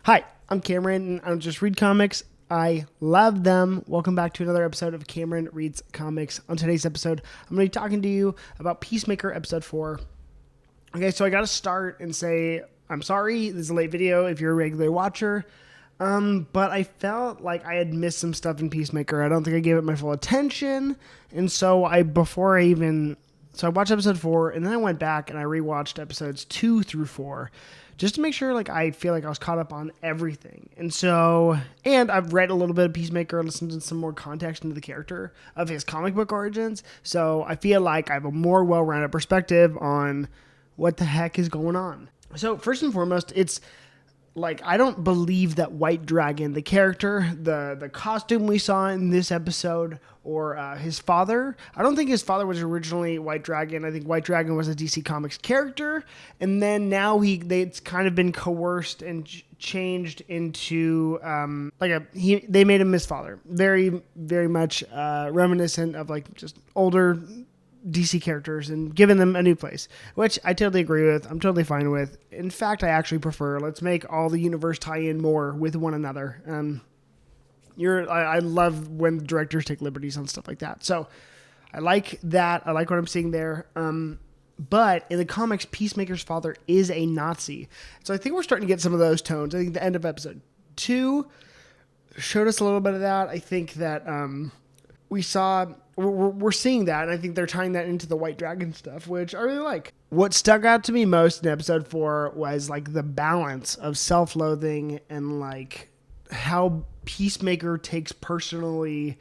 Hi, I'm Cameron, and I don't just read comics. I love them. Welcome back to another episode of Cameron Reads Comics. On today's episode, I'm going to be talking to you about Peacemaker Episode 4. Okay, so I got to start and say, I'm sorry, this is a late video if you're a regular watcher, but I felt like I had missed some stuff in Peacemaker. I don't think I gave it my full attention, and so I watched episode 4, and then I went back and I rewatched episodes 2 through 4 just to make sure I feel like I was caught up on everything. And I've read a little bit of Peacemaker, listened to some more context into the character of his comic book origins, so I feel like I have a more well-rounded perspective on what the heck is going on. So first and foremost, it's like, I don't believe that White Dragon, the character, the costume we saw in this episode, or his father, I don't think his father was originally White Dragon. I think White Dragon was a DC Comics character, and then now it's kind of been coerced and changed into they made him his father. Very, very much reminiscent of like just older DC characters and giving them a new place, which I totally agree with. I'm totally fine with. In fact, I actually prefer, let's make all the universe tie in more with one another. I love when directors take liberties on stuff like that. So I like that. I like what I'm seeing there. But in the comics, Peacemaker's father is a Nazi. So I think we're starting to get some of those tones. I think the end of episode 2 showed us a little bit of that. I think that we're seeing that, and I think they're tying that into the White Dragon stuff, which I really like. What stuck out to me most in episode 4 was like the balance of self-loathing and like how Peacemaker takes personally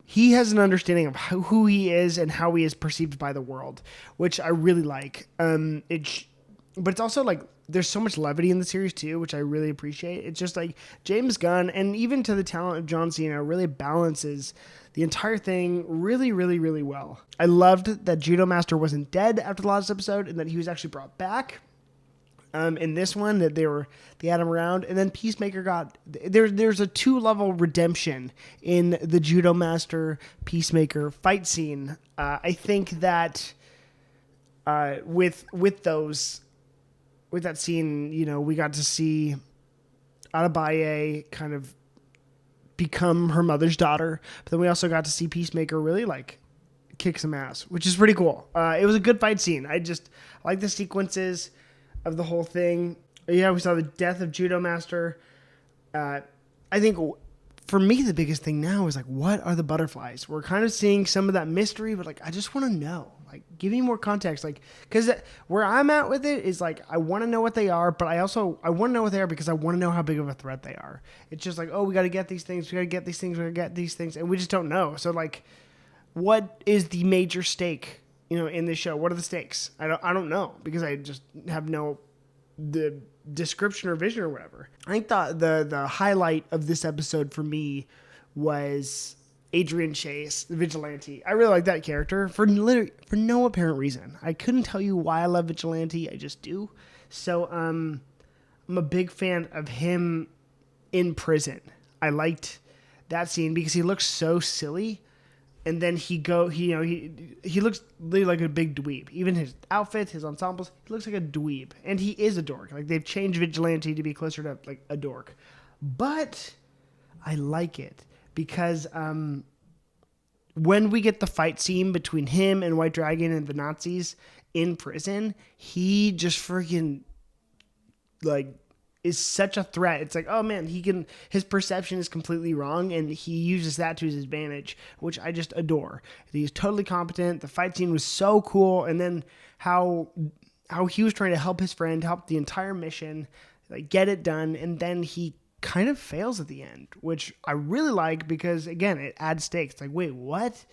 he has an understanding of who he is and how he is perceived by the world, which I really like. But it's also like there's so much levity in the series too, which I really appreciate. It's just like James Gunn, and even to the talent of John Cena, really balances the entire thing really, really, really well. I loved that Judo Master wasn't dead after the last episode, and that he was actually brought back. In this one, that they had him around, and then Peacemaker there's a 2-level redemption in the Judo Master Peacemaker fight scene. I think that with that scene, we got to see Adebayo kind of become her mother's daughter, but then we also got to see Peacemaker really like kick some ass, which is pretty cool. It was a good fight scene. I like the sequences of the whole thing. Yeah, we saw the death of Judo Master. I think for me, the biggest thing now is like, what are the butterflies? We're kind of seeing some of that mystery, but like, I just want to know. Like, give me more context. Like, because where I'm at with it is like, I want to know what they are, but I want to know what they are because I want to know how big of a threat they are. It's just like, oh, we got to get these things, we got to get these things, we got to get these things, and we just don't know. So like, what is the major stake, in this show? What are the stakes? I don't know, because I just have the description or vision or whatever. I think the highlight of this episode for me was Adrian Chase, the vigilante. I really like that character for no apparent reason. I couldn't tell you why I love vigilante. I just do. So I'm a big fan of him in prison. I liked that scene because he looks so silly. And then he looks really like a big dweeb. Even his outfits, his ensembles, he looks like a dweeb. And he is a dork. Like, they've changed vigilante to be closer to like a dork. But I like it because when we get the fight scene between him and White Dragon and the Nazis in prison, he just freaking like is such a threat. It's like, oh man, his perception is completely wrong, and he uses that to his advantage, which I just adore. He's totally competent. The fight scene was so cool, and then how he was trying to help his friend, help the entire mission, like get it done, and then he kind of fails at the end, which I really like because again, it adds stakes. It's like, wait, what?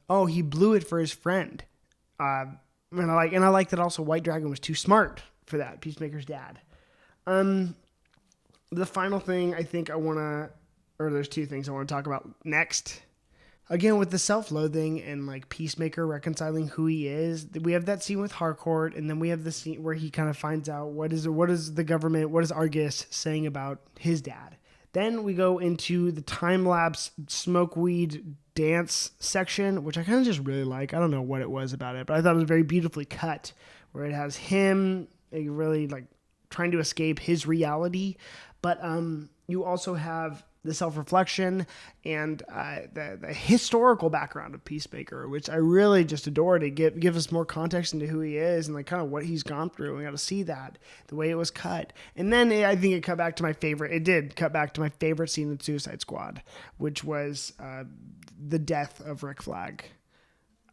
Oh, he blew it for his friend. And I like that also White Dragon was too smart for that, Peacemaker's dad. The final thing I think there's 2 things I want to talk about next. Again, with the self-loathing and like Peacemaker reconciling who he is, we have that scene with Harcourt, and then we have the scene where he kind of finds out what is the government, what is Argus saying about his dad. Then we go into the time-lapse smoke weed dance section, which I kind of just really like. I don't know what it was about it, but I thought it was very beautifully cut, where it has him really like trying to escape his reality. But you also have the self-reflection and the historical background of Peacemaker, which I really just adore to give us more context into who he is and like kind of what he's gone through. We got to see that, the way it was cut. And then I think it cut back to my favorite. It did cut back to my favorite scene in Suicide Squad, which was the death of Rick Flag.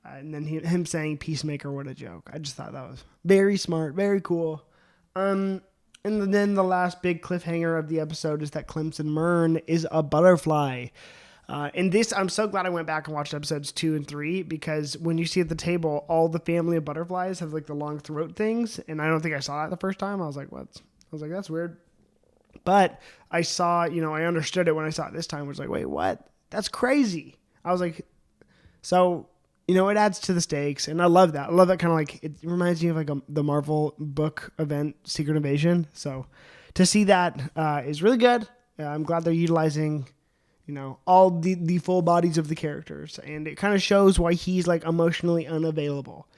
And then him saying, "Peacemaker, what a joke." I just thought that was very smart, very cool. And then the last big cliffhanger of the episode is that Clemson Mern is a butterfly. And this, I'm so glad I went back and watched episodes 2 and 3, because when you see at the table, all the family of butterflies have like the long throat things. And I don't think I saw that the first time. I was like, what? I was like, that's weird. But I saw, I understood it when I saw it this time. I was like, wait, what? That's crazy. I was like, so... it adds to the stakes, and I love that. I love that kind of like, it reminds me of like the Marvel book event, Secret Invasion. So to see that is really good. I'm glad they're utilizing, all the full bodies of the characters, and it kind of shows why he's like emotionally unavailable,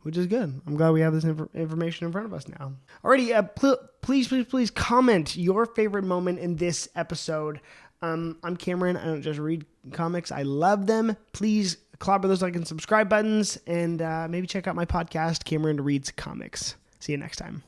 which is good. I'm glad we have this information in front of us now. Alrighty, please comment your favorite moment in this episode. I'm Cameron. I don't just read comics. I love them. Please clobber those like and subscribe buttons, and maybe check out my podcast, Cameron Reads Comics. See you next time.